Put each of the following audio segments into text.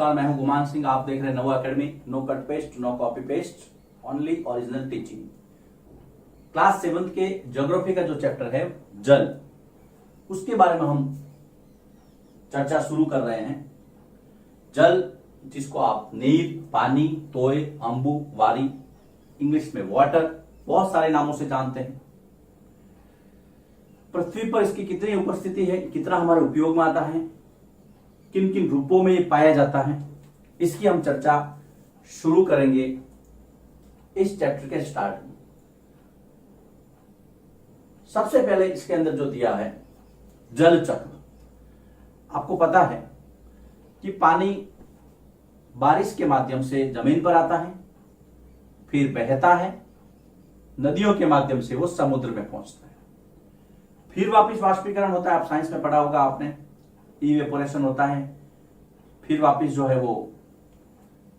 नमस्कार, मैं हूं गुमान सिंह। आप देख रहे हैं Navo academy. No cut paste, no copy paste, only original teaching. Class 7 के ज्योग्राफी का जो चैप्टर है जल, उसके बारे में हम चर्चा शुरू कर रहे हैं। जल, जिसको आप नीर, पानी, तोय, अंबु, वारी, इंग्लिश में वाटर, बहुत सारे नामों से जानते हैं। पृथ्वी पर इसकी कितनी उपस्थिति है, कितना हमारे उपयोग में आता है, किन किन रूपों में ये पाया जाता है, इसकी हम चर्चा शुरू करेंगे इस चैप्टर के स्टार्ट में। सबसे पहले इसके अंदर जो दिया है जल चक्र। आपको पता है कि पानी बारिश के माध्यम से जमीन पर आता है, फिर बहता है, नदियों के माध्यम से वो समुद्र में पहुंचता है, फिर वापस वाष्पीकरण होता है। आप साइंस में पढ़ा होगा आपने, इवेपोरेशन होता है, फिर वापस जो है वो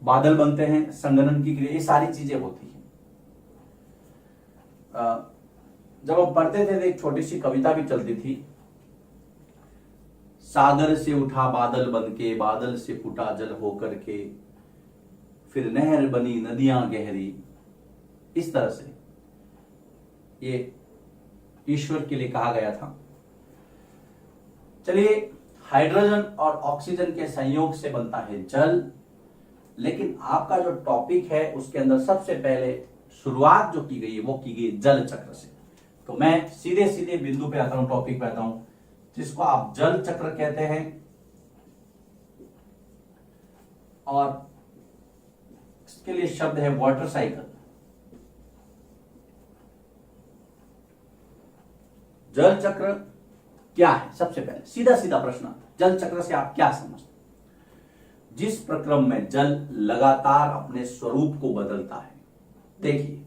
बादल बनते हैं, संघनन की क्रिया, ये सारी चीजें होती हैं। जब हम पढ़ते थे तो एक छोटी सी कविता भी चलती थी, सागर से उठा बादल बन के, बादल से फूटा जल होकर के, फिर नहर बनी नदियां गहरी। इस तरह से ये ईश्वर के लिए कहा गया था। चलिए, हाइड्रोजन और ऑक्सीजन के संयोग से बनता है जल, लेकिन आपका जो टॉपिक है उसके अंदर सबसे पहले शुरुआत जो की गई है वो की गई जल चक्र से। तो मैं सीधे सीधे बिंदु पे आता हूं, टॉपिक पे आता हूं, जिसको आप जल चक्र कहते हैं। और इसके लिए शब्द है वाटर साइकिल। जल चक्र क्या है? सबसे पहले सीधा सीधा प्रश्न, जल चक्र से आप क्या समझते? जिस प्रक्रम में जल लगातार अपने स्वरूप को बदलता है। देखिए,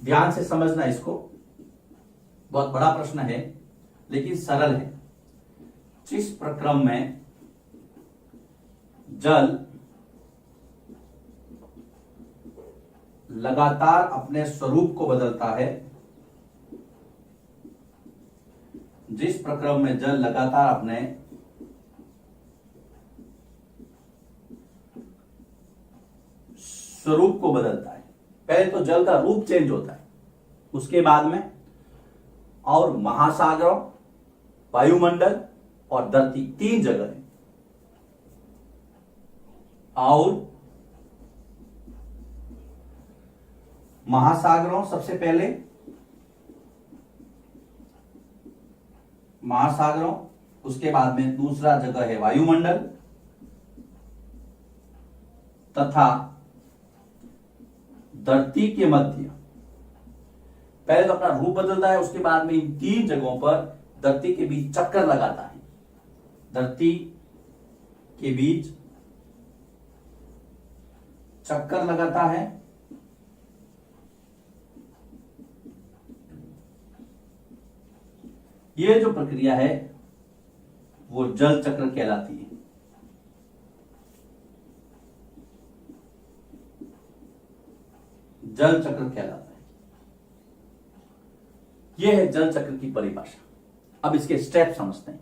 ध्यान से समझना इसको, बहुत बड़ा प्रश्न है लेकिन सरल है। जिस प्रक्रम में जल लगातार अपने स्वरूप को बदलता है, जिस प्रक्रम में जल लगातार अपने स्वरूप को बदलता है। पहले तो जल का रूप चेंज होता है, उसके बाद में और महासागरों, वायुमंडल और धरती, तीन जगह है। और महासागरों, सबसे पहले महासागरों, उसके बाद में दूसरा जगह है वायुमंडल, तथा धरती के मध्य। पहले तो अपना रूप बदलता है, उसके बाद में इन तीन जगहों पर धरती के बीच चक्कर लगाता है। धरती के बीच चक्कर लगाता है, ये जो प्रक्रिया है वो जल चक्र कहलाती है। जल चक्र कहलाता है। यह है जल चक्र की परिभाषा। अब इसके स्टेप समझते हैं।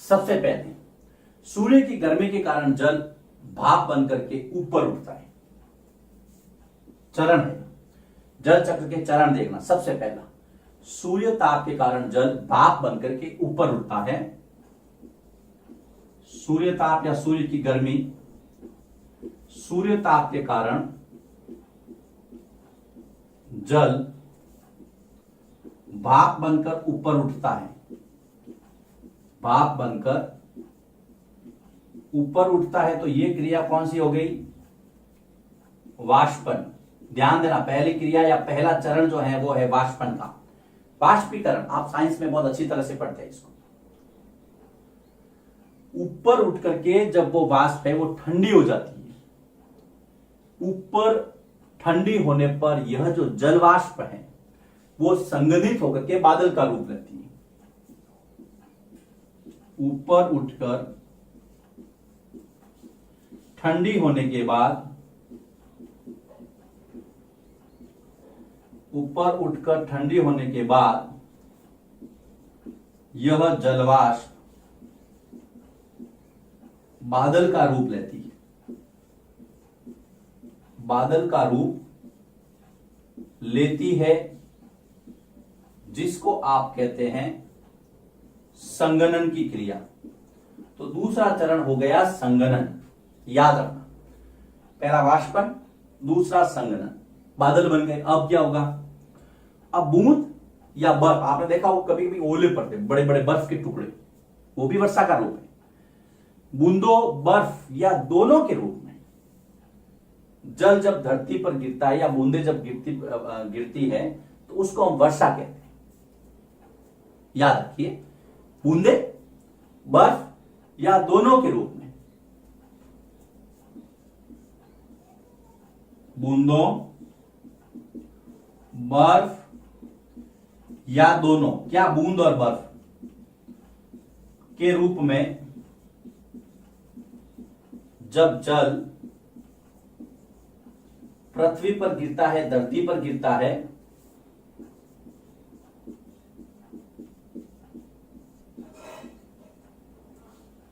सबसे पहले, सूर्य की गर्मी के कारण जल भाप बनकर के ऊपर उठता है। चरण है, जल चक्र के चरण देखना। सबसे पहला, सूर्य ताप के कारण जल भाप बनकर के ऊपर उठता है। सूर्य ताप या सूर्य की गर्मी, सूर्य ताप के कारण जल भाप बनकर ऊपर उठता है। भाप बनकर ऊपर उठता है, तो यह क्रिया कौन सी हो गई? वाष्पन। ध्यान देना, पहली क्रिया या पहला चरण जो है वो है वाष्पन का, वाष्पीकरण। आप साइंस में बहुत अच्छी तरह से पढ़ते हैं इसको। ऊपर उठ करके जब वो वाष्प है वो ठंडी हो जाती है। ऊपर ठंडी होने पर यह जो जल वाष्प है वो संघनित होकर के बादल का रूप लेती है। ऊपर उठकर ठंडी होने के बाद, ऊपर उठकर ठंडी होने के बाद यह जलवाष्प बादल का रूप लेती है, बादल का रूप लेती है, जिसको आप कहते हैं संघनन की क्रिया। तो दूसरा चरण हो गया संघनन, याद रखना। पहला वाष्पन, दूसरा संघनन, बादल बन गए। अब क्या होगा? अब बूंद या बर्फ, आपने देखा हो कभी कभी ओले पड़ते, बड़े बड़े बर्फ के टुकड़े, वो भी वर्षा का रूप है। बूंदों, बर्फ या दोनों के रूप में जल जब धरती पर गिरता है या बूंदे जब गिरती है तो उसको हम वर्षा कहते हैं। याद रखिए, बूंदे, बर्फ या दोनों के रूप में, बूंदों, बर्फ या दोनों, क्या बूंद और बर्फ के रूप में जब जल पृथ्वी पर गिरता है, धरती पर गिरता है,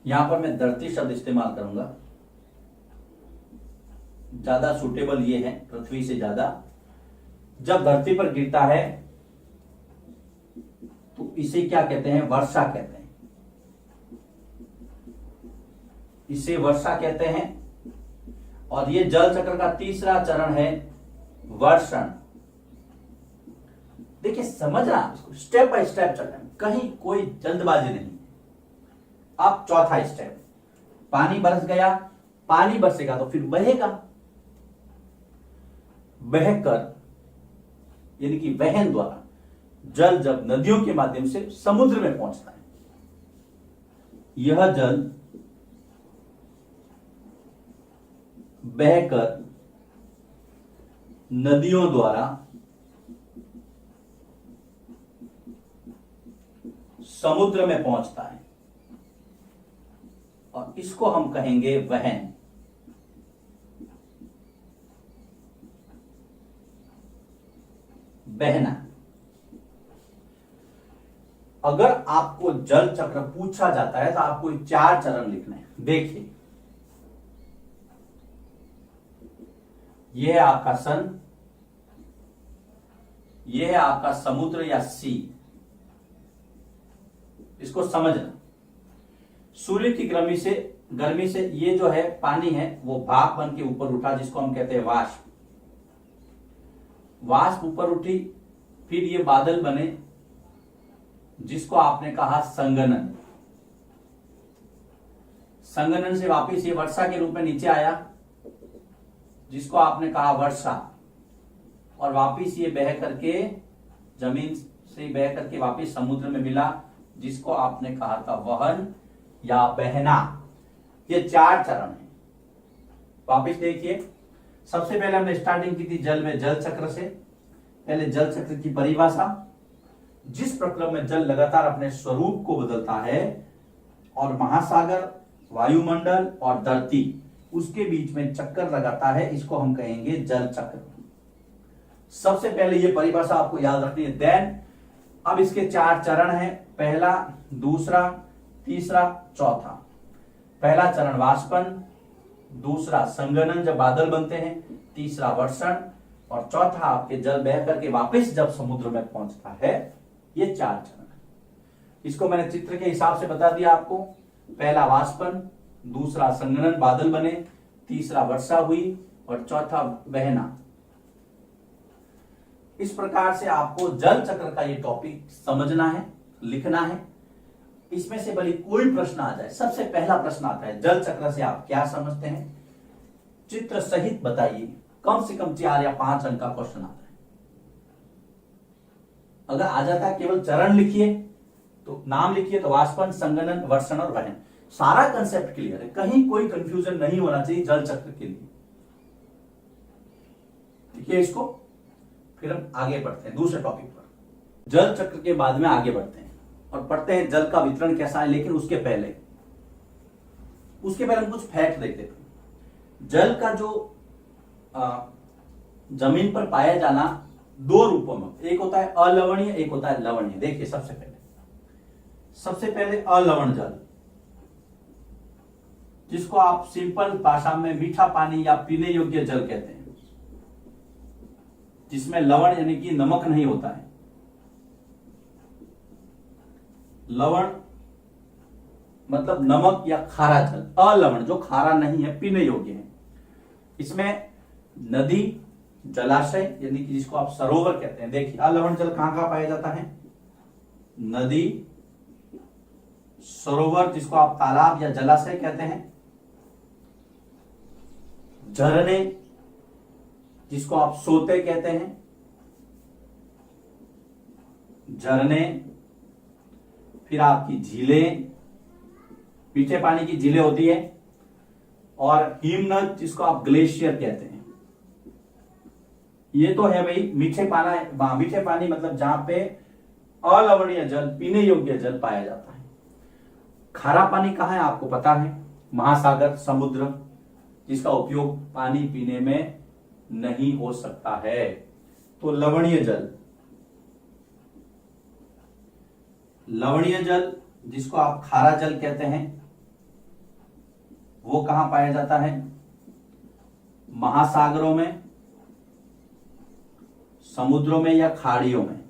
यहां पर मैं धरती शब्द इस्तेमाल करूंगा, ज्यादा सुटेबल ये है पृथ्वी से ज्यादा। जब धरती पर गिरता है तो इसे क्या कहते हैं? वर्षा कहते हैं, इसे वर्षा कहते हैं। और ये जल चक्र का तीसरा चरण है वर्षण। देखिए, समझना इसको, स्टेप बाय स्टेप चलना, कहीं कोई जल्दबाजी नहीं। अब चौथा स्टेप, पानी बरस गया, पानी बरसेगा तो फिर बहेगा, बहकर यानी कि वहन द्वारा जल जब नदियों के माध्यम से समुद्र में पहुंचता है, यह जल बहकर नदियों द्वारा समुद्र में पहुंचता है और इसको हम कहेंगे वहन। बहना। अगर आपको जल चक्र पूछा जाता है तो आपको 4 चरण लिखने हैं। देखिए, यह है आपका सन, यह है आपका समुद्र या सी। इसको समझना, सूर्य की गर्मी से ये जो है पानी है वो भाप बन के ऊपर उठा, जिसको हम कहते हैं वाष्प। वाष्प ऊपर उठी, फिर ये बादल बने, जिसको आपने कहा संघनन। संघनन से वापिस ये वर्षा के रूप में नीचे आया, जिसको आपने कहा वर्षा। और वापिस ये बह करके जमीन से बह करके वापिस समुद्र में मिला, जिसको आपने कहा था वहन या बहना। ये 4 चरण है। वापिस देखिए, सबसे पहले हमने स्टार्टिंग की थी जल में जल चक्र से। पहले जल चक्र की परिभाषा, जिस प्रक्रम में जल लगातार अपने स्वरूप को बदलता है और महासागर, वायुमंडल और धरती उसके बीच में चक्कर लगाता है, इसको हम कहेंगे जल चक्र। सबसे पहले ये परिभाषा आपको याद रखनी है। देन अब इसके 4 चरण हैं, पहला, दूसरा, तीसरा, चौथा। पहला चरण वाष्पन, दूसरा संघनन जब बादल बनते हैं, तीसरा वर्षण और चौथा आपके जल बह करके वापस जब समुद्र में पहुंचता है। ये 4 चरण है। इसको मैंने चित्र के हिसाब से बता दिया आपको। पहला वाष्पन, दूसरा संघनन बादल बने, तीसरा वर्षा हुई और चौथा बहना। इस प्रकार से आपको जल चक्र का ये टॉपिक समझना है, लिखना है। इसमें से भले कोई प्रश्न आ जाए, सबसे पहला प्रश्न आता है जल चक्र से आप क्या समझते हैं, चित्र सहित बताइए। कम से कम 4 या 5 अंक का क्वेश्चन आता है। अगर आ जाता है केवल चरण लिखिए, तो नाम लिखिए, तो वाष्पन, संघनन, वर्षण और वहन, सारा कंसेप्ट क्लियर है। कहीं कोई कंफ्यूजन नहीं होना चाहिए जल चक्र के लिए। ठीक है, इसको फिर हम आगे बढ़ते हैं दूसरे टॉपिक पर। जल चक्र के बाद में आगे बढ़ते हैं और पढ़ते हैं जल का वितरण कैसा है। लेकिन उसके पहले हम कुछ फैक्ट देखते थे। जल का जो जमीन पर पाया जाना 2 रूपों में, एक होता है अलवणीय, एक होता है लवणीय। देखिए, सबसे पहले अलवण जल। जिसको आप सिंपल भाषा में मीठा पानी या पीने योग्य जल कहते हैं, जिसमें लवण यानी कि नमक नहीं होता है। लवण मतलब नमक या खारा जल, अलवण जो खारा नहीं है, पीने योग्य है। इसमें नदी, जलाशय यानी कि जिसको आप सरोवर कहते हैं। देखिए अलवण जल कहां कहां पाया जाता है? नदी, सरोवर जिसको आप तालाब या जलाशय कहते हैं, झरने जिसको आप सोते कहते हैं, झरने, फिर आपकी झीलें, मीठे पानी की झीलें होती है, और हिमनद जिसको आप ग्लेशियर कहते हैं। ये तो है भाई मीठे पानी मतलब जहां पे अलवणीय जल, पीने योग्य जल पाया जाता है। खारा पानी कहां है आपको पता है? महासागर, समुद्र, जिसका उपयोग पानी पीने में नहीं हो सकता है। तो लवणीय जल, लवणीय जल जिसको आप खारा जल कहते हैं, वो कहां पाया जाता है? महासागरों में, समुद्रों में या खाड़ियों में।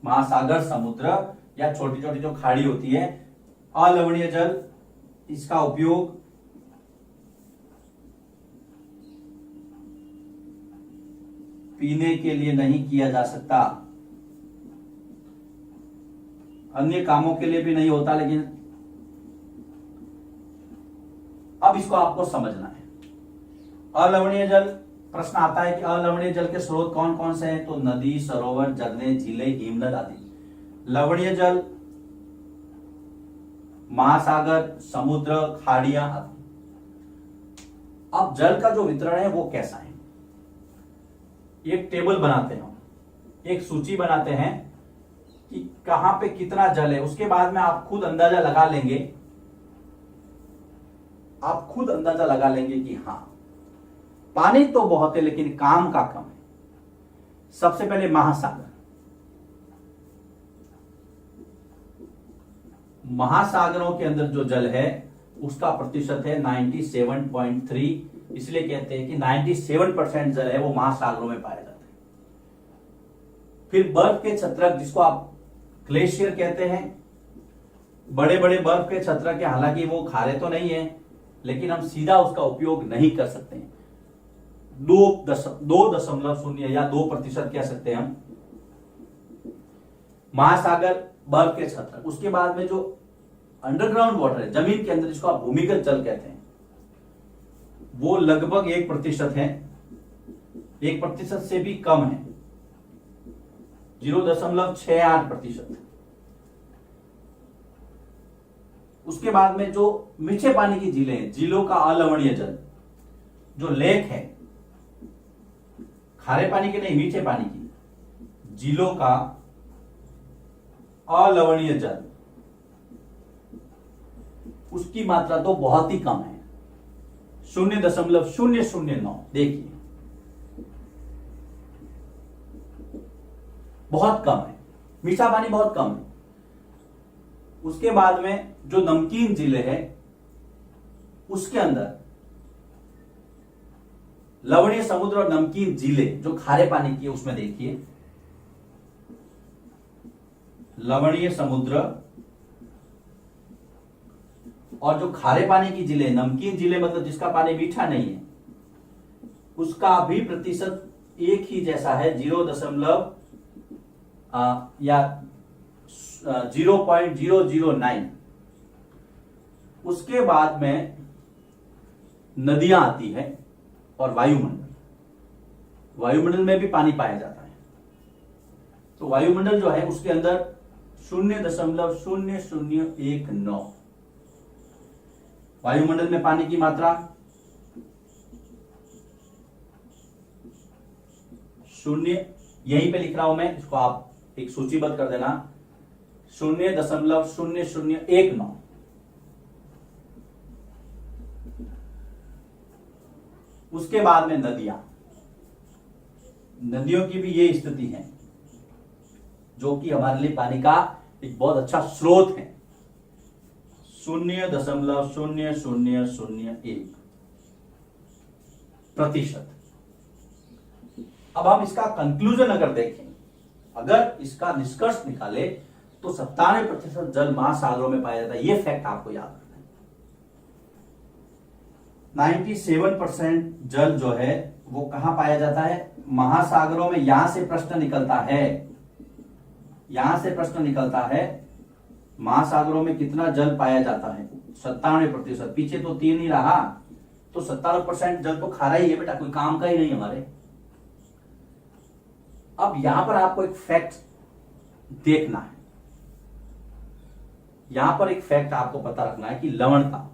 महासागर, समुद्र या छोटी छोटी जो खाड़ी होती है। अलवणीय जल, इसका उपयोग पीने के लिए नहीं किया जा सकता, अन्य कामों के लिए भी नहीं होता। लेकिन अब इसको आपको समझना है। अलवणीय जल, प्रश्न आता है कि अलवणीय जल के स्रोत कौन कौन से हैं? तो नदी, सरोवर, झरने, झीलें, हिमनद आदि। लवणीय जल महासागर, समुद्र, खाड़ियां आदि। अब जल का जो वितरण है वो कैसा है? एक टेबल बनाते हैं, एक सूची बनाते हैं कि कहां पे कितना जल है। उसके बाद में आप खुद अंदाजा लगा लेंगे, आप खुद अंदाजा लगा लेंगे कि हाँ पानी तो बहुत है लेकिन काम का कम है। सबसे पहले महासागर, महासागरों के अंदर जो जल है उसका प्रतिशत है 97.3। इसलिए कहते हैं कि 97% जल है वो महासागरों में पाया जाता है। फिर बर्फ के छत्रक जिसको आप ग्लेशियर कहते हैं, बड़े बड़े बर्फ के छत्रक, हालांकि वो खारे तो नहीं है लेकिन हम सीधा उसका उपयोग नहीं कर सकते हैं। 2.0 या 2% कह सकते हैं हम महासागर, बर्फ के छत्रक। उसके बाद में जो अंडरग्राउंड वाटर है, जमीन के अंदर, जिसको आप भूमिगत जल कहते हैं, वो लगभग 1% है, 1% से भी कम है, 0.68%। उसके बाद में जो मीठे पानी की झीलें हैं, झीलों का अलवणीय जल, जो लेक है, खारे पानी के नहीं, मीठे पानी की झीलों का अलवणीय जल, उसकी मात्रा तो बहुत ही कम है, 0.009। देखिए बहुत कम है, मीठा पानी बहुत कम है। उसके बाद में जो नमकीन जिले हैं उसके अंदर लवणीय समुद्र और नमकीन जिले जो खारे पानी की है, उसमें देखिए लवणीय समुद्र और जो खारे पानी की जिले, नमकीन जिले मतलब जिसका पानी मीठा नहीं है, उसका भी प्रतिशत एक ही जैसा है, 0.009। उसके बाद में नदियां आती है और वायुमंडल, वायुमंडल में भी पानी पाया जाता है। तो वायुमंडल जो है उसके अंदर 0.0019 वायुमंडल में पानी की मात्रा 0, यहीं पे लिख रहा हूं मैं, इसको आप एक सूचीबद्ध कर देना, 0.0019। उसके बाद में नदियां, नदियों की भी ये स्थिति है, जो कि हमारे लिए पानी का एक बहुत अच्छा स्रोत है। 0.0001%। अब हम इसका कंक्लूजन अगर देखें, अगर इसका निष्कर्ष निकाले तो 97% जल महासागरों में पाया जाता है। ये फैक्ट आपको याद रखना है। 97% जल जो है वो कहां पाया जाता है? महासागरों में। यहां से प्रश्न निकलता है, महासागरों में कितना जल पाया जाता है? 97%। पीछे तो 3 ही रहा, तो 97% जल तो खारा ही है बेटा, कोई काम का ही नहीं हमारे। अब यहां पर आपको एक फैक्ट देखना है, यहां पर एक फैक्ट आपको पता रखना है कि लवणता,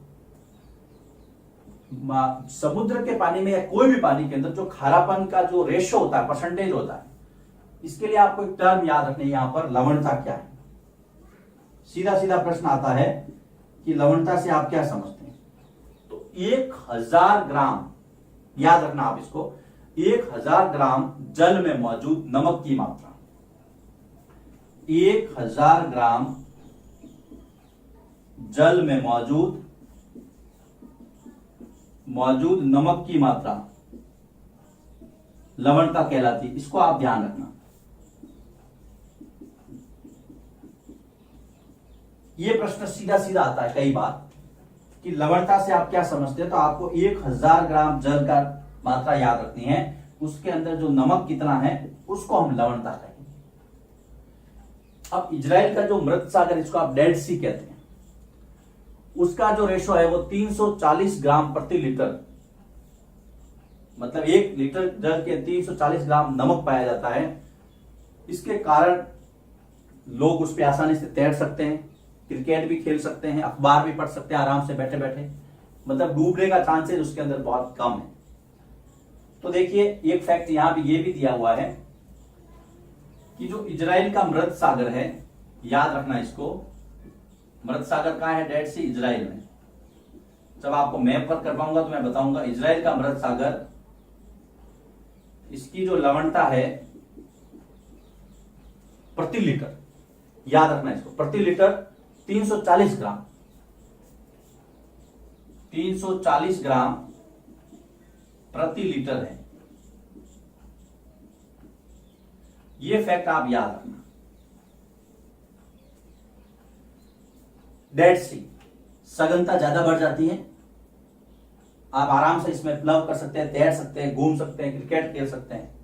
समुद्र के पानी में या कोई भी पानी के अंदर जो खारापन का जो रेशो होता है, परसेंटेज होता है, इसके लिए आपको एक टर्म याद रखनी है। यहां पर लवणता क्या है? सीधा सीधा प्रश्न आता है कि लवणता से आप क्या समझते हैं? तो 1000 ग्राम, याद रखना आप इसको, 1000 ग्राम जल में मौजूद नमक की मात्रा, 1000 ग्राम जल में मौजूद नमक की मात्रा लवणता कहलाती है। इसको आप ध्यान रखना। यह प्रश्न सीधा सीधा आता है कई बार कि लवणता से आप क्या समझते हैं, तो आपको 1000 ग्राम जल का मात्रा याद रखनी है, उसके अंदर जो नमक कितना है उसको हम लवणता कहेंगे। अब इजराइल का जो मृत सागर, इसको आप डेड सी कहते हैं, उसका जो रेशो है वो 340 ग्राम प्रति लीटर, मतलब 1 लीटर जल के 340 ग्राम नमक पाया जाता है। इसके कारण लोग उस पर आसानी से तैर सकते हैं, क्रिकेट भी खेल सकते हैं, अखबार भी पढ़ सकते हैं आराम से बैठे बैठे, मतलब डूबने का चांसेस उसके अंदर बहुत कम है। तो देखिए एक फैक्ट यहां भी ये भी दिया हुआ है कि जो इजराइल का मृत सागर है, याद रखना इसको, मृत सागर कहां है? डेड सी, इजराइल में। जब आपको मैप पर करवाऊंगा तो मैं बताऊंगा। इजराइल का मृत सागर, इसकी जो लवणता है प्रति लीटर, याद रखना इसको, प्रति लीटर 340 ग्राम, 340 ग्राम प्रति लीटर है। यह फैक्ट आप याद रखना। डेड सी, सघनता ज्यादा बढ़ जाती है, आप आराम से इसमें प्लव कर सकते हैं, तैर सकते हैं, घूम सकते हैं, क्रिकेट खेल सकते हैं।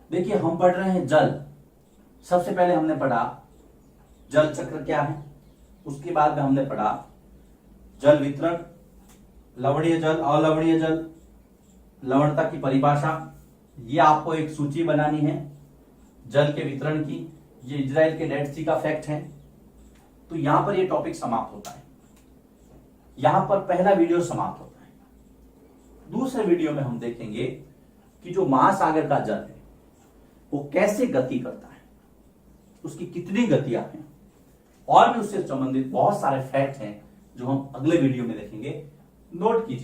देखिए हम पढ़ रहे हैं जल। सबसे पहले हमने पढ़ा जल चक्र क्या है, उसके बाद में हमने पढ़ा जल वितरण, लवणीय जल, अलवणीय जल, लवणता की परिभाषा। ये आपको एक सूची बनानी है जल के वितरण की। ये इजराइल के डेड सी का फैक्ट है। तो यहां पर ये टॉपिक समाप्त होता है, यहां पर पहला वीडियो समाप्त होता है। दूसरे वीडियो में हम देखेंगे कि जो महासागर का जल है वो कैसे गति करता है, उसकी कितनी गतियां हैं, और भी उससे संबंधित बहुत सारे फैक्ट हैं जो हम अगले वीडियो में देखेंगे। नोट कीजिए।